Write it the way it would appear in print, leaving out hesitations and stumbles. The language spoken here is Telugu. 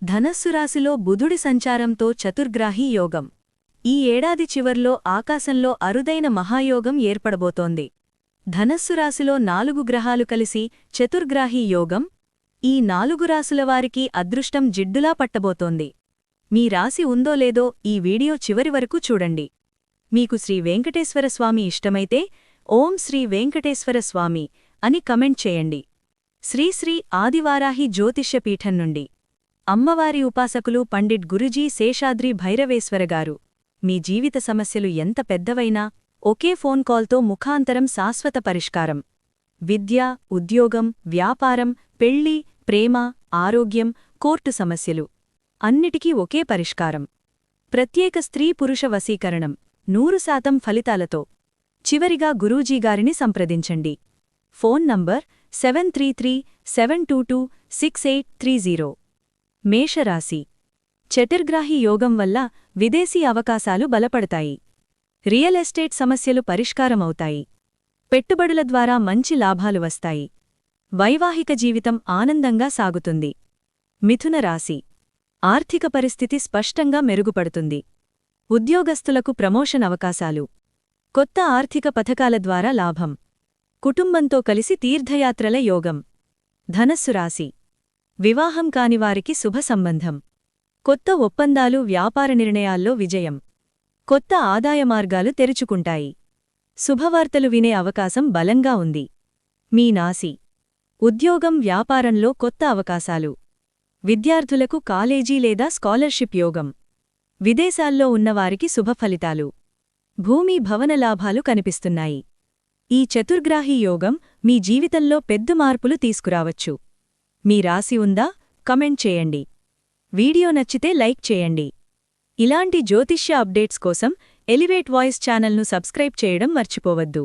ధనస్సు రాశిలో బుధుడి సంచారంతో చతుర్గ్రాహీ యోగం. ఈ ఏడాది చివర్లో ఆకాశంలో అరుదైన మహాయోగం ఏర్పడబోతోంది. ధనస్సు రాశిలో 4 గ్రహాలు కలిసి చతుర్గ్రాహీ యోగం. ఈ 4 రాశులవారికి అదృష్టం జిడ్డులా పట్టబోతోంది. మీ రాశి ఉందో లేదో ఈ వీడియో చివరి వరకు చూడండి. మీకు శ్రీ వెంకటేశ్వర స్వామి ఇష్టమైతే ఓం శ్రీ వెంకటేశ్వర స్వామి అని కమెంట్ చేయండి. శ్రీ ఆదివారాహి జ్యోతిష్యపీఠం నుండి అమ్మవారి ఉపాసకులు పండిట్ గురుజీ శేషాద్రి భైరవేశ్వరగారు. మీ జీవిత సమస్యలు ఎంత పెద్దవైనా ఒకే ఫోన్ కాల్తో ముఖాంతరం శాశ్వత పరిష్కారం. విద్య, ఉద్యోగం, వ్యాపారం, పెళ్లి, ప్రేమ, ఆరోగ్యం, కోర్టు సమస్యలు అన్నిటికీ ఒకే పరిష్కారం. ప్రత్యేక స్త్రీ పురుష వశీకరణం 100% ఫలితాలతో. చివరిగా గురూజీగారిని సంప్రదించండి. Phone number 7337226830. మేషరాశి. చతుర్గ్రాహి యోగం వల్ల విదేశీ అవకాశాలు బలపడతాయి. రియల్ ఎస్టేట్ సమస్యలు పరిష్కారమవుతాయి. పెట్టుబడుల ద్వారా మంచి లాభాలు వస్తాయి. వైవాహిక జీవితం ఆనందంగా సాగుతుంది. మిథున రాశి. ఆర్థిక పరిస్థితి స్పష్టంగా మెరుగుపడుతుంది. ఉద్యోగస్తులకు ప్రమోషన్ అవకాశాలు. కొత్త ఆర్థిక పథకాల ద్వారా లాభం. కుటుంబంతో కలిసి తీర్థయాత్రల యోగం. ధనస్సు రాశి. వివాహం కానివారికి శుభ సంబంధం. కొత్త ఒప్పందాలు, వ్యాపార నిర్ణయాల్లో విజయం. కొత్త ఆదాయ మార్గాలు తెరుచుకుంటాయి. శుభవార్తలు వినే అవకాశం బలంగా ఉంది. మీ నాసి. ఉద్యోగం, వ్యాపారంలో కొత్త అవకాశాలు. విద్యార్థులకు కాలేజీ లేదా స్కాలర్షిప్ యోగం. విదేశాల్లో ఉన్నవారికి శుభఫలితాలు. భూమి, భవన లాభాలు కనిపిస్తున్నాయి. ఈ చతుర్గ్రాహీ యోగం మీ జీవితంలో పెద్ద మార్పులు తీసుకురావచ్చు. మీ రాశి ఉందా? కమెంట్ చేయండి. వీడియో నచ్చితే లైక్ చేయండి. ఇలాంటి జ్యోతిష్య అప్డేట్స్ కోసం ఎలివేట్ వాయిస్ ఛానల్ను సబ్స్క్రైబ్ చేయడం మర్చిపోవద్దు.